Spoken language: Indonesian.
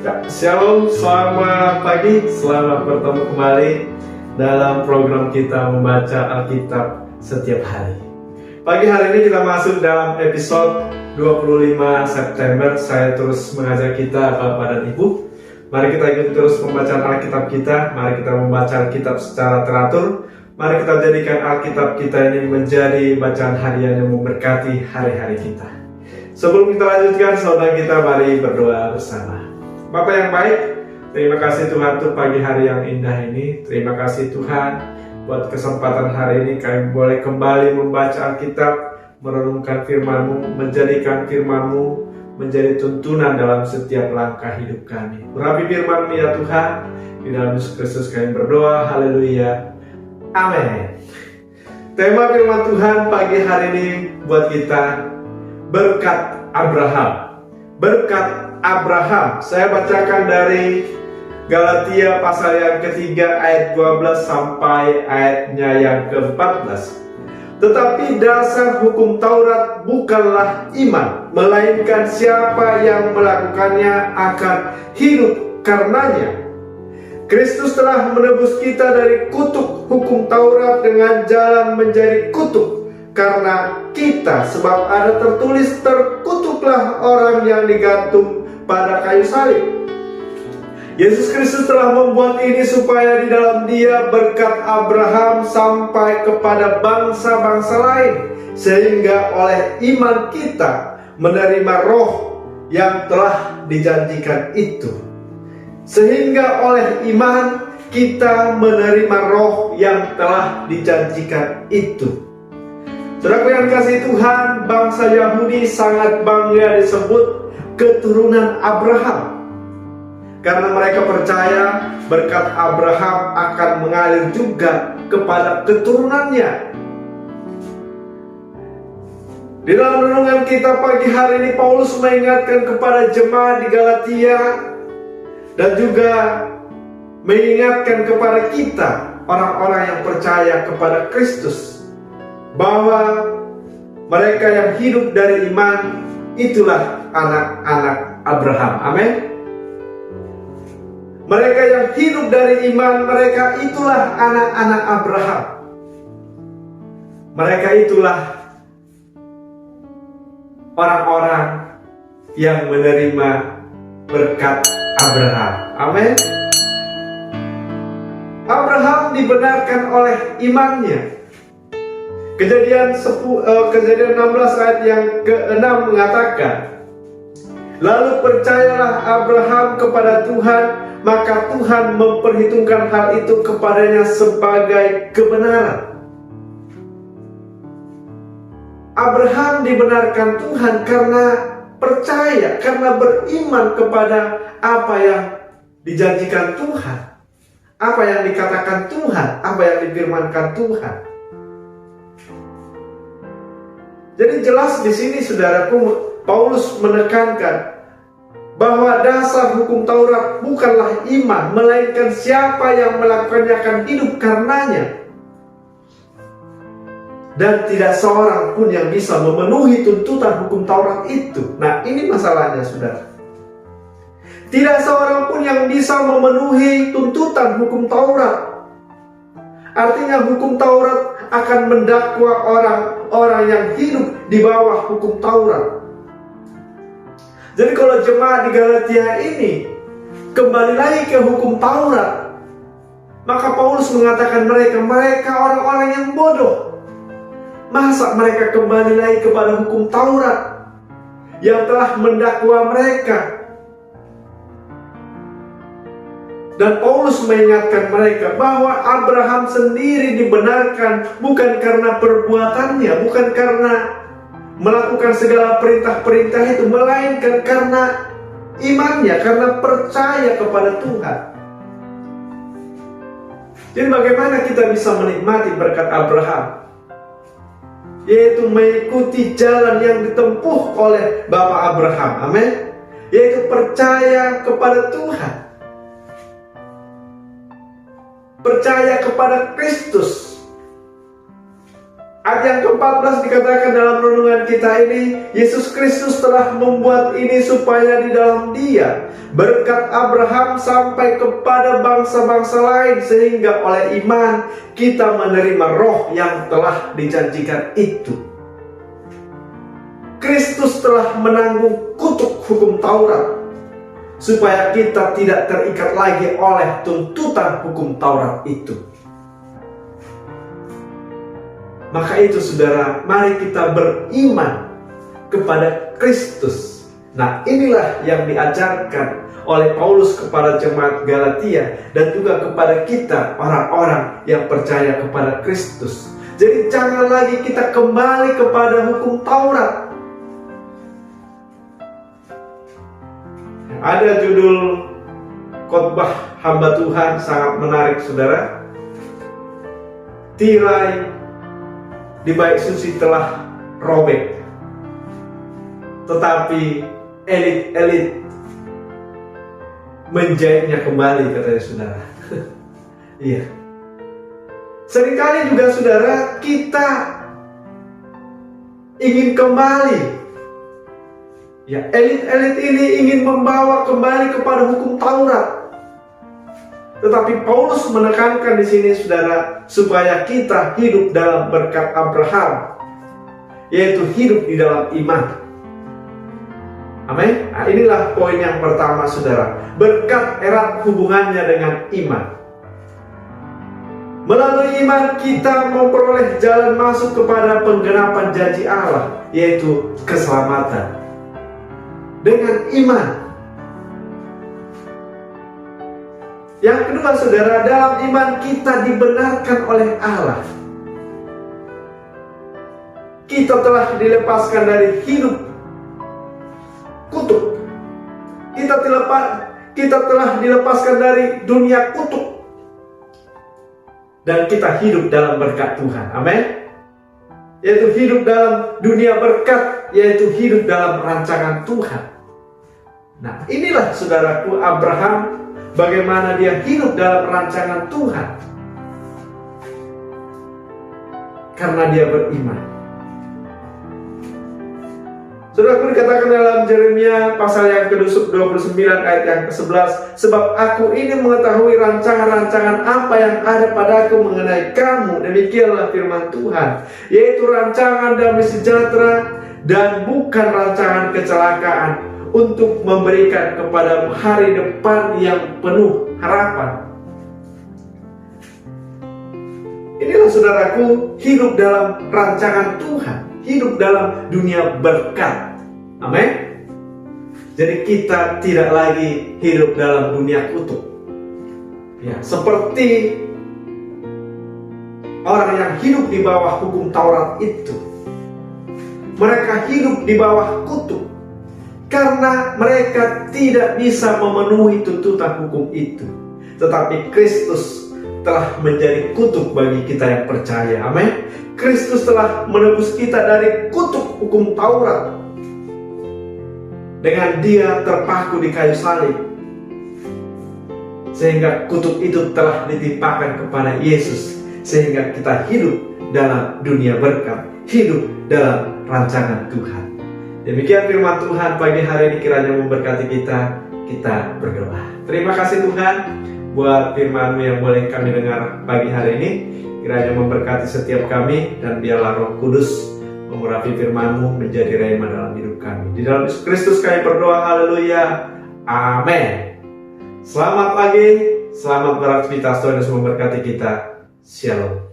Ya, Shalom, selamat pagi, selamat bertemu kembali dalam program kita membaca Alkitab setiap hari. Pagi hari ini kita masuk dalam episode 25 September. Saya terus mengajak kita Bapak dan Ibu, mari kita ikut terus pembacaan Alkitab kita. Mari kita membaca Alkitab secara teratur. Mari kita jadikan Alkitab kita ini menjadi bacaan harian yang memberkati hari-hari kita. Sebelum kita lanjutkan, saudara kita mari berdoa bersama. Bapak yang baik, terima kasih Tuhan untuk pagi hari yang indah ini. Terima kasih Tuhan buat kesempatan hari ini kami boleh kembali membaca Alkitab, merenungkan firman-Mu, menjadikan firman-Mu menjadi tuntunan dalam setiap langkah hidup kami. Urapi firman-Mu ya Tuhan, di dalam Yesus Kristus kami berdoa, haleluya, amin. Tema firman Tuhan pagi hari ini buat kita, berkat Abraham. Berkat Abraham. Saya bacakan dari Galatia pasal yang ketiga ayat 12 sampai ayatnya yang ke-14. Tetapi dasar hukum Taurat bukanlah iman, melainkan siapa yang melakukannya akan hidup karenanya. Kristus telah menebus kita dari kutuk hukum Taurat dengan jalan menjadi kutuk karena kita, sebab ada tertulis, terkutuklah orang yang digantung pada kayu salib. Yesus Kristus telah membuat ini supaya di dalam Dia berkat Abraham sampai kepada bangsa-bangsa lain, sehingga oleh iman kita menerima roh yang telah dijanjikan itu. Sehingga oleh iman kita menerima roh yang telah dijanjikan itu. Saudara yang kasih Tuhan, bangsa Yahudi sangat bangga disebut keturunan Abraham, karena mereka percaya berkat Abraham akan mengalir juga kepada keturunannya. Di dalam renungan kita pagi hari ini, Paulus mengingatkan kepada jemaat di Galatia dan juga mengingatkan kepada kita, orang-orang yang percaya kepada Kristus, bahwa mereka yang hidup dari iman itulah anak-anak Abraham. Amin. Mereka yang hidup dari iman, mereka itulah anak-anak Abraham. Mereka itulah orang-orang yang menerima berkat Abraham. Amin. Abraham dibenarkan oleh imannya. Kejadian 16 ayat yang ke-6 mengatakan, lalu percayalah Abraham kepada Tuhan, maka Tuhan memperhitungkan hal itu kepadanya sebagai kebenaran. Abraham dibenarkan Tuhan karena percaya, karena beriman kepada apa yang dijanjikan Tuhan, apa yang dikatakan Tuhan, apa yang difirmankan Tuhan. Jadi jelas di sini saudaraku, Paulus menekankan bahwa dasar hukum Taurat bukanlah iman, melainkan siapa yang melakukannya akan hidup karenanya. Dan tidak seorang pun yang bisa memenuhi tuntutan hukum Taurat itu. Nah, ini masalahnya saudara. Tidak seorang pun yang bisa memenuhi tuntutan hukum Taurat. Artinya hukum Taurat akan mendakwa orang-orang yang hidup di bawah hukum Taurat. Jadi kalau jemaat di Galatia ini kembali lagi ke hukum Taurat, maka Paulus mengatakan mereka orang-orang yang bodoh. Masa mereka kembali lagi kepada hukum Taurat yang telah mendakwa mereka? Dan Paulus mengingatkan mereka bahwa Abraham sendiri dibenarkan bukan karena perbuatannya, bukan karena melakukan segala perintah-perintah itu, melainkan karena imannya, karena percaya kepada Tuhan. Jadi bagaimana kita bisa menikmati berkat Abraham? Yaitu mengikuti jalan yang ditempuh oleh Bapak Abraham. Amin. Yaitu percaya kepada Tuhan, percaya kepada Kristus, Ayat yang ke-14 dikatakan dalam renungan kita ini, Yesus Kristus telah membuat ini supaya di dalam Dia berkat Abraham sampai kepada bangsa-bangsa lain, sehingga oleh iman kita menerima roh yang telah dijanjikan itu. Kristus telah menanggung kutuk hukum Taurat, supaya kita tidak terikat lagi oleh tuntutan hukum Taurat itu. Maka itu saudara, mari kita beriman kepada Kristus. Nah, inilah yang diajarkan oleh Paulus kepada jemaat Galatia dan juga kepada kita orang-orang yang percaya kepada Kristus. Jadi jangan lagi kita kembali kepada hukum Taurat. Ada judul khotbah hamba Tuhan sangat menarik saudara. Tirai di bait suci telah robek, tetapi elit-elit menjahitnya kembali, katanya saudara. Iya. Seringkali juga saudara, kita ingin kembali. Ya, elit-elit ini ingin membawa kembali kepada hukum Taurat. Tetapi Paulus menekankan di sini saudara, supaya kita hidup dalam berkat Abraham, yaitu hidup di dalam iman. Amin. Nah, inilah poin yang pertama saudara. Berkat erat hubungannya dengan iman. Melalui iman kita memperoleh jalan masuk kepada penggenapan janji Allah, yaitu keselamatan. Dengan iman. Yang kedua saudara, dalam iman kita dibenarkan oleh Allah. Kita telah dilepaskan dari hidup kutuk. Kita telah dilepaskan dari dunia kutuk. Dan kita hidup dalam berkat Tuhan. Amin. Yaitu hidup dalam dunia berkat, yaitu hidup dalam rancangan Tuhan. Nah, inilah saudaraku Abraham, bagaimana dia hidup dalam rancangan Tuhan. Karena dia beriman. Saudaraku, dikatakan dalam Yeremia pasal yang ke-29 ayat yang ke-11, sebab aku ini mengetahui rancangan-rancangan apa yang ada padaku mengenai kamu, demikianlah firman Tuhan, yaitu rancangan damai sejahtera dan bukan rancangan kecelakaan, untuk memberikan kepadamu hari depan yang penuh harapan. Inilah saudaraku, hidup dalam rancangan Tuhan, hidup dalam dunia berkat. Amin. Jadi kita tidak lagi hidup dalam dunia kutuk. Ya, seperti orang yang hidup di bawah hukum Taurat itu. Mereka hidup di bawah kutuk karena mereka tidak bisa memenuhi tuntutan hukum itu. Tetapi Kristus telah menjadi kutuk bagi kita yang percaya. Amin. Kristus telah menebus kita dari kutuk hukum Taurat. Dengan dia terpaku di kayu salib. Sehingga kutuk itu telah ditimpakan kepada Yesus. Sehingga kita hidup dalam dunia berkat. Hidup dalam rancangan Tuhan. Demikian firman Tuhan pagi hari ini, kiranya memberkati kita. Kita berdoa. Terima kasih Tuhan buat firman-Mu yang boleh kami dengar pagi hari ini. Kiranya memberkati setiap kami, dan biarlah Roh Kudus mengurapi firman-Mu menjadi rema dalam hidup kami. Di dalam Yesus Kristus kami berdoa, haleluya, amin. Selamat pagi, selamat beraktivitas, Tuhan Yesus memberkati kita. Shalom.